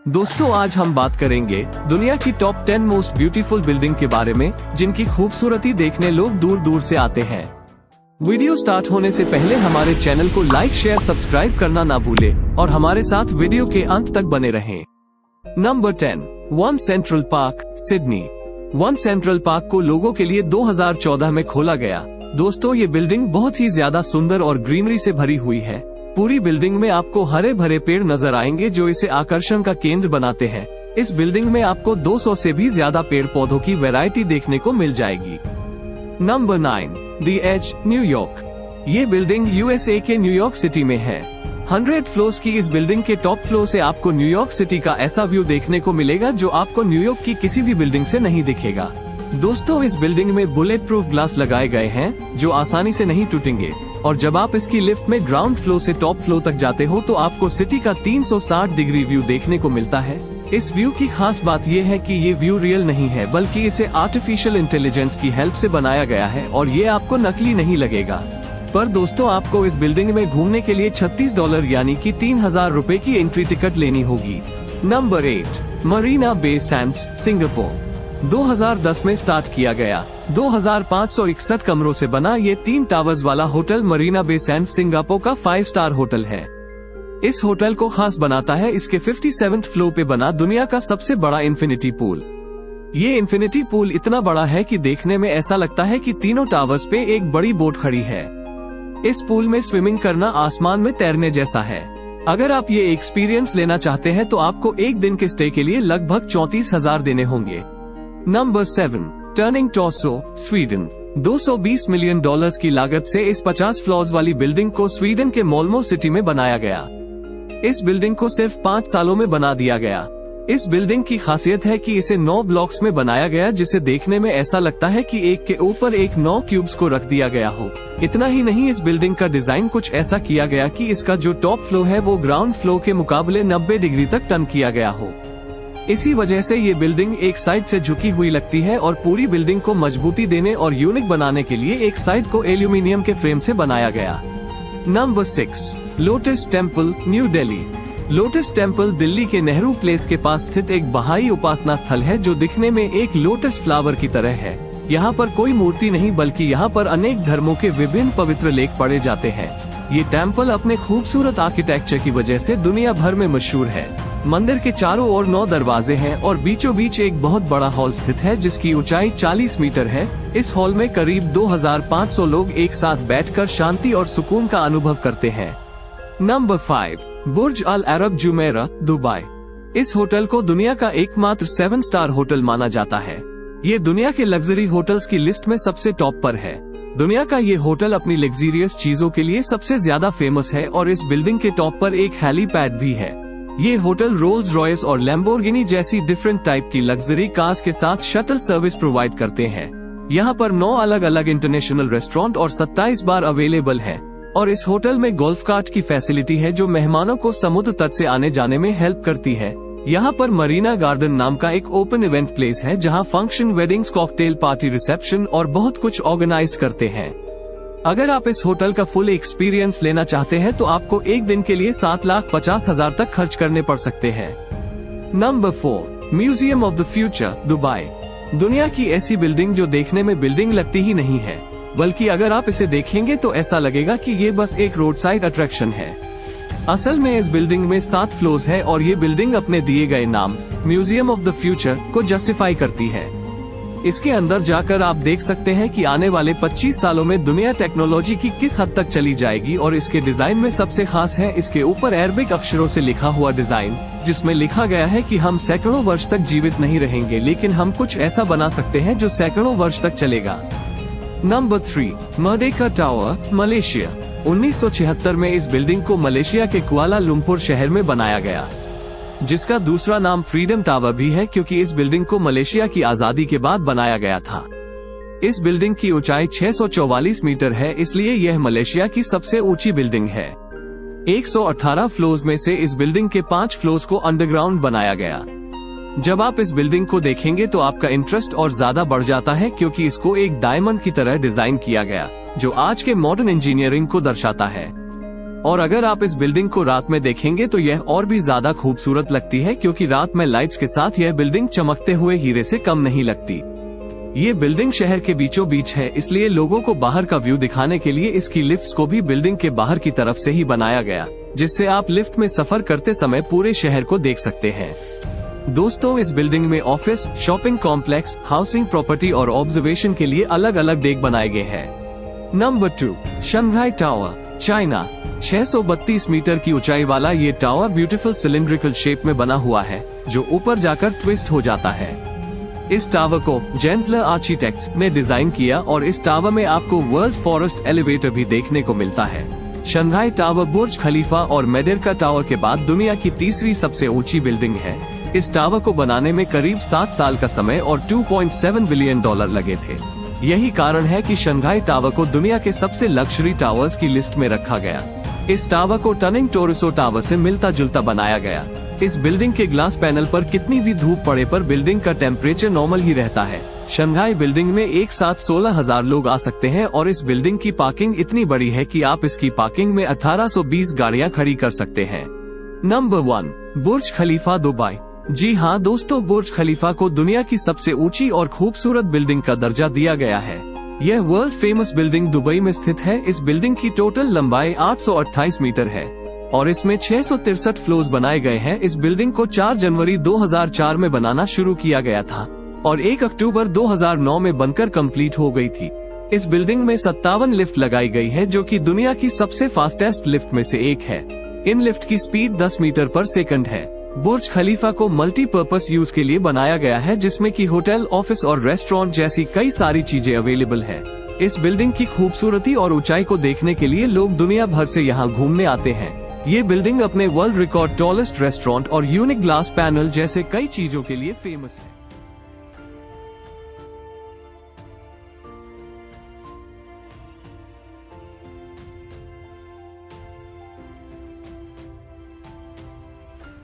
दोस्तों आज हम बात करेंगे दुनिया की टॉप 10 मोस्ट ब्यूटीफुल बिल्डिंग के बारे में, जिनकी खूबसूरती देखने लोग दूर दूर से आते हैं। वीडियो स्टार्ट होने से पहले हमारे चैनल को लाइक शेयर सब्सक्राइब करना ना भूले और हमारे साथ वीडियो के अंत तक बने रहें। Number 10, one central park, Sydney. One central park को लोगों के लिए 2014 में खोला गया। दोस्तों ये बिल्डिंग बहुत ही ज्यादा सुंदर और ग्रीनरी से भरी हुई है। पूरी बिल्डिंग में आपको हरे भरे पेड़ नजर आएंगे जो इसे आकर्षण का केंद्र बनाते हैं। इस बिल्डिंग में आपको 200 से भी ज्यादा पेड़ पौधों की वैरायटी देखने को मिल जाएगी। Number 9, the edge, New York. ये बिल्डिंग यूएसए के न्यूयॉर्क सिटी में है। 100 फ्लोर्स की इस बिल्डिंग के टॉप फ्लोर से आपको न्यूयॉर्क सिटी का ऐसा व्यू देखने को मिलेगा जो आपको न्यूयॉर्क की किसी भी बिल्डिंग से नहीं दिखेगा। दोस्तों इस बिल्डिंग में बुलेट प्रूफ ग्लास लगाए गए हैं जो आसानी से नहीं टूटेंगे, और जब आप इसकी लिफ्ट में ग्राउंड फ्लोर से टॉप फ्लोर तक जाते हो तो आपको सिटी का 360 डिग्री व्यू देखने को मिलता है। इस व्यू की खास बात यह है कि ये व्यू रियल नहीं है, बल्कि इसे आर्टिफिशियल इंटेलिजेंस की हेल्प से बनाया गया है और ये आपको नकली नहीं लगेगा। पर दोस्तों आपको इस बिल्डिंग में घूमने के लिए $36 यानी कि 3000 रुपए की एंट्री टिकट लेनी होगी। Number 8, Marina Bay Sands, Singapore. 2010 में स्टार्ट किया गया 2561 कमरों से बना ये 3 टावर्स वाला hotel Marina Bay Sands Singapore का 5 स्टार होटल है। इस होटल को खास बनाता है इसके 57th फ्लोर पे बना दुनिया का सबसे बड़ा इन्फिनिटी पूल। ये इन्फिनिटी पूल इतना बड़ा है कि देखने में ऐसा लगता है कि तीनों टावर्स पे एक बड़ी बोट खड़ी है। इस पूल में स्विमिंग करना आसमान में तैरने जैसा है। अगर आप ये एक्सपीरियंस लेना चाहते हैं तो आपको एक दिन के स्टे के लिए लगभग 34,000 देने होंगे। Number 7, turning torso, Sweden. $220 million की लागत से इस 50 फ्लोर्स वाली बिल्डिंग को स्वीडन के मोल्मो सिटी में बनाया गया। इस बिल्डिंग को सिर्फ 5 सालों में बना दिया गया। इस बिल्डिंग की खासियत है कि इसे 9 ब्लॉक्स में बनाया गया, जिसे देखने में ऐसा लगता है कि एक के ऊपर एक 9 क्यूब्स को रख दिया गया हो। इतना ही नहीं, इस बिल्डिंग का डिजाइन कुछ ऐसा किया गया कि इसका जो टॉप फ्लोर है वो ग्राउंड फ्लोर के मुकाबले 90 डिग्री तक टर्न किया गया हो। इसी वजह से ये बिल्डिंग एक साइड से झुकी हुई लगती है और पूरी बिल्डिंग को मजबूती देने और यूनिक बनाने के लिए एक साइड को एल्यूमिनियम के फ्रेम से बनाया गया। Number 6, lotus temple, new Delhi. Lotus temple Delhi के नेहरू प्लेस के पास स्थित एक बहाई उपासना स्थल है जो दिखने में एक लोटस फ्लावर की तरह है। यहाँ पर कोई मूर्ति नहीं, बल्कि यहाँ पर अनेक धर्मों के विभिन्न पवित्र लेख पढ़े जाते हैं। ये टेम्पल अपने खूबसूरत आर्किटेक्चर की वजह से दुनिया भर में मशहूर है। मंदिर के चारों ओर 9 दरवाजे हैं और बीचों बीच एक बहुत बड़ा हॉल स्थित है जिसकी ऊंचाई 40 मीटर है। इस हॉल में करीब 2500 लोग एक साथ बैठकर शांति और सुकून का अनुभव करते हैं। नंबर 5, बुर्ज अल अरब जुमेरा, दुबई। इस होटल को दुनिया का एकमात्र 7 स्टार होटल माना जाता है। ये दुनिया के लग्जरी होटल्स की लिस्ट में सबसे टॉप पर है। दुनिया का ये होटल अपनी लग्जरियस चीजों के लिए सबसे ज्यादा फेमस है और इस बिल्डिंग के टॉप पर एक हेलीपैड भी है। ये होटल रोल्स रॉयस और लैम्बोर्गिनी जैसी डिफरेंट टाइप की लग्जरी कार्स के साथ शटल सर्विस प्रोवाइड करते हैं। यहाँ पर 9 अलग अलग इंटरनेशनल रेस्टोरेंट और 27 बार अवेलेबल है, और इस होटल में गोल्फ कार्ट की फैसिलिटी है जो मेहमानों को समुद्र तट से आने जाने में हेल्प करती है। यहाँ पर मरीना गार्डन नाम का एक ओपन इवेंट प्लेस है जहाँ function, weddings, cocktail party, reception और बहुत कुछ ऑर्गेनाइज करते हैं। अगर आप इस होटल का फुल एक्सपीरियंस लेना चाहते हैं तो आपको एक दिन के लिए 7,50,000 तक खर्च करने पड़ सकते हैं। Number 4, museum of the future, Dubai. दुनिया की ऐसी बिल्डिंग जो देखने में बिल्डिंग लगती ही नहीं है, बल्कि अगर आप इसे देखेंगे तो ऐसा लगेगा कि ये बस एक रोड साइड अट्रैक्शन है। असल में इस बिल्डिंग में 7 फ्लोर्स है और ये बिल्डिंग अपने दिए गए नाम म्यूजियम ऑफ द फ्यूचर को जस्टिफाई करती है। इसके अंदर जाकर आप देख सकते हैं कि आने वाले 25 सालों में दुनिया टेक्नोलॉजी की किस हद तक चली जाएगी, और इसके डिजाइन में सबसे खास है इसके ऊपर अरबिक अक्षरों से लिखा हुआ डिजाइन, जिसमें लिखा गया है कि हम सैकड़ों वर्ष तक जीवित नहीं रहेंगे, लेकिन हम कुछ ऐसा बना सकते हैं जो सैकड़ों वर्ष तक चलेगा। Number 3, Merdeka tower, Malaysia. 1976 में इस बिल्डिंग को मलेशिया के कुआलालंपुर शहर में बनाया गया, जिसका दूसरा नाम फ्रीडम टावर भी है क्योंकि इस बिल्डिंग को मलेशिया की आजादी के बाद बनाया गया था। इस बिल्डिंग की ऊंचाई 644 मीटर है, इसलिए यह मलेशिया की सबसे ऊंची बिल्डिंग है। 118 फ्लोर्स में से इस बिल्डिंग के 5 फ्लोर्स को अंडरग्राउंड बनाया गया। जब आप इस बिल्डिंग को देखेंगे तो आपका इंटरेस्ट और ज्यादा बढ़ जाता है क्योंकि इसको एक डायमंड की तरह डिजाइन किया गया, जो आज के मॉडर्न इंजीनियरिंग को दर्शाता है। और अगर आप इस बिल्डिंग को रात में देखेंगे तो यह और भी ज्यादा खूबसूरत लगती है, क्योंकि रात में लाइट्स के साथ यह बिल्डिंग चमकते हुए हीरे से कम नहीं लगती। ये बिल्डिंग शहर के बीचों बीच है, इसलिए लोगों को बाहर का व्यू दिखाने के लिए इसकी लिफ्ट्स को भी बिल्डिंग के बाहर की तरफ से ही बनाया गया, जिससे आप लिफ्ट में सफर करते समय पूरे शहर को देख सकते हैं। दोस्तों, इस बिल्डिंग में office, shopping complex, housing property और ऑब्जर्वेशन के लिए अलग अलग डेक बनाए गए हैं। Number 2, Shanghai tower, China. 632 metre की ऊंचाई वाला ये टावर ब्यूटीफुल सिलिंड्रिकल शेप में बना हुआ है, जो ऊपर जाकर ट्विस्ट हो जाता है। इस टावर को जेंसलर आर्किटेक्ट्स ने डिजाइन किया और इस टावर में आपको वर्ल्ड फॉरेस्ट एलिवेटर भी देखने को मिलता है। शंघाई टावर बुर्ज खलीफा और मेडेरका टावर के बाद दुनिया की तीसरी सबसे ऊंची बिल्डिंग है। इस टावर को बनाने में करीब 7 साल का समय और $2.7 बिलियन लगे थे। यही कारण है कि शंघाई टावर को दुनिया के सबसे लग्जरी टावर्स की लिस्ट में रखा गया। इस टावर को टनिंग टोरसो टावर से मिलता जुलता बनाया गया। इस बिल्डिंग के ग्लास पैनल पर कितनी भी धूप पड़े पर बिल्डिंग का टेम्परेचर नॉर्मल ही रहता है। शंघाई बिल्डिंग में एक साथ 16,000 लोग आ सकते हैं और इस बिल्डिंग की पार्किंग इतनी बड़ी है कि आप इसकी पार्किंग में 1820 गाड़ियां खड़ी कर सकते हैं। नंबर 1, बुर्ज खलीफा, दुबई। जी हाँ दोस्तों, बुर्ज खलीफा को दुनिया की सबसे ऊंची और खूबसूरत बिल्डिंग का दर्जा दिया गया है। यह वर्ल्ड फेमस बिल्डिंग दुबई में स्थित है। इस बिल्डिंग की टोटल लंबाई 828 मीटर है और इसमें 663 फ्लोर्स बनाए गए हैं। इस बिल्डिंग को 4 जनवरी 2004 में बनाना शुरू किया गया था और 1 अक्टूबर 2009 में बनकर कंप्लीट हो गई थी। इस बिल्डिंग में 57 लिफ्ट लगाई गई है, जो कि दुनिया की सबसे फास्टेस्ट लिफ्ट में से एक है। इन लिफ्ट की स्पीड 10 मीटर पर सेकंड है। बुर्ज खलीफा को मल्टीपर्पस यूज के लिए बनाया गया है, जिसमें कि होटल, ऑफिस और रेस्टोरेंट जैसी कई सारी चीजें अवेलेबल है। इस बिल्डिंग की खूबसूरती और ऊंचाई को देखने के लिए लोग दुनिया भर से यहाँ घूमने आते हैं। ये बिल्डिंग अपने वर्ल्ड रिकॉर्ड टॉलेस्ट रेस्टोरेंट और यूनिक ग्लास पैनल जैसे कई चीजों के लिए फेमस है।